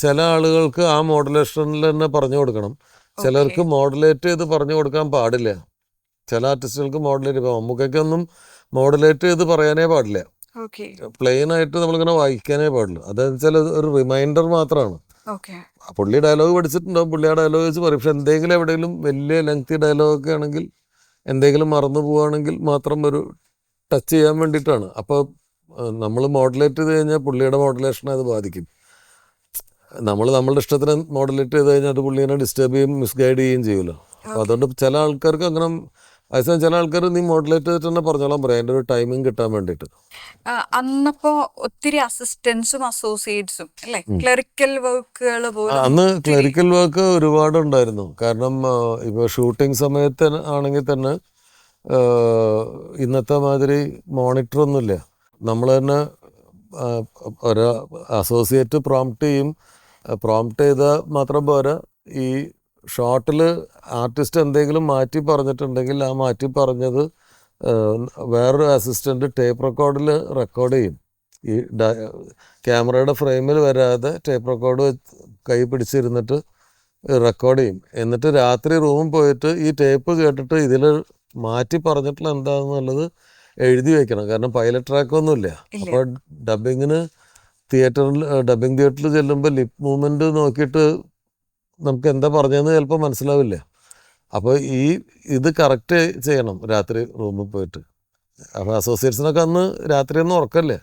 ചില ആളുകൾക്ക് ആ മോഡുലേഷനിൽ തന്നെ പറഞ്ഞു കൊടുക്കണം, ചിലർക്ക് മോഡുലേറ്റ് ചെയ്ത് പറഞ്ഞു കൊടുക്കാൻ പാടില്ല. ചില ആർട്ടിസ്റ്റുകൾക്ക് മോഡുലേറ്റ്, ഇപ്പോൾ മമ്മൂക്കൊന്നും മോഡുലേറ്റ് ചെയ്ത് പറയാനേ പാടില്ല, പ്ലെയിൻ ആയിട്ട് നമ്മളിങ്ങനെ വായിക്കാനേ പാടില്ല. അതെന്ന് വെച്ചാൽ ഒരു റിമൈൻഡർ മാത്രമാണ്. പുള്ളി ഡയലോഗ് പഠിച്ചിട്ടുണ്ടാവും, പുള്ളി ആ ഡയലോഗ് വെച്ച് പറയും. പക്ഷെ എന്തെങ്കിലും എവിടെയെങ്കിലും വലിയ ലെങ്തി ഡയലോഗൊക്കെ ആണെങ്കിൽ, എന്തെങ്കിലും മറന്നു പോവുകയാണെങ്കിൽ മാത്രം ഒരു ടച്ച് ചെയ്യാൻ വേണ്ടിയിട്ടാണ്. അപ്പോൾ നമ്മൾ മോഡുലേറ്റ് ചെയ്ത് കഴിഞ്ഞാൽ പുള്ളിയുടെ മോഡുലേഷനെ അത് ബാധിക്കും. നമ്മൾ നമ്മളുടെ ഇഷ്ടത്തിന് മോഡുലേറ്റ് ചെയ്ത് കഴിഞ്ഞാൽ അത് പുള്ളിനെ ഡിസ്റ്റർബ് ചെയ്യും, മിസ്ഗൈഡ് ചെയ്യുകയും ചെയ്യുമല്ലോ. അപ്പോൾ അതുകൊണ്ട് ചില ആൾക്കാർക്ക് അങ്ങനെ, അതേസമയം ചില ആൾക്കാർ നീ മോഡുലേറ്റ് ചെയ്തിട്ട് തന്നെ പറഞ്ഞോളാൻ പറയാം, അതിൻ്റെ ഒരു ടൈമിങ് കിട്ടാൻ വേണ്ടിയിട്ട്. അന്നപ്പോ ഒത്തിരി അസിസ്റ്റൻസും അസോസിയേറ്റ്സും അല്ലേ, ക്ലറിക്കൽ വർക്കുകൾ പോലെ. അന്ന് ക്ലറിക്കൽ വർക്ക് ഒരുപാട് ഉണ്ടായിരുന്നു. കാരണം ഇപ്പോൾ ഷൂട്ടിംഗ് സമയത്ത് ആണെങ്കിൽ തന്നെ ഇന്നത്തെ മാതിരി മോണിറ്ററൊന്നുമില്ല. നമ്മൾ തന്നെ ഒരു അസോസിയേറ്റ് പ്രോംപ്റ്റ് ചെയ്യും. പ്രോംപ്റ്റ് ചെയ്താൽ മാത്രം പോരാ, ഈ ഷോട്ടിൽ ആർട്ടിസ്റ്റ് എന്തെങ്കിലും മാറ്റി പറഞ്ഞിട്ടുണ്ടെങ്കിൽ ആ മാറ്റി പറഞ്ഞത് വേറൊരു അസിസ്റ്റൻ്റ് ടേപ്പ് റെക്കോർഡിൽ റെക്കോർഡ് ചെയ്യും. ഈ ക്യാമറയുടെ ഫ്രെയിമിൽ വരാതെ ടേപ്പ് റെക്കോർഡ് കൈ പിടിച്ചിരുന്നിട്ട് റെക്കോർഡ് ചെയ്യും. എന്നിട്ട് രാത്രി റൂമിൽ പോയിട്ട് ഈ ടേപ്പ് കേട്ടിട്ട് ഇതിൽ മാറ്റി പറഞ്ഞിട്ടുള്ള എന്താണെന്നുള്ളത് എഴുതി വയ്ക്കണം. കാരണം പൈലറ്റ് ട്രാക്കൊന്നുമില്ല. അപ്പോൾ ഡബിങ് തിയേറ്ററിൽ ചെല്ലുമ്പോൾ ലിപ് മൂവ്മെൻറ്റ് നോക്കിയിട്ട് നമുക്ക് എന്താ പറഞ്ഞതെന്ന് ചിലപ്പോൾ മനസ്സിലാവില്ല. അപ്പോൾ ഇത് കറക്റ്റ് ചെയ്യണം രാത്രി റൂമിൽ പോയിട്ട്. അപ്പോൾ അസോസിയേറ്റ്സിനൊക്കെ അന്ന് രാത്രിയൊന്നും ഉറക്കല്ലേ.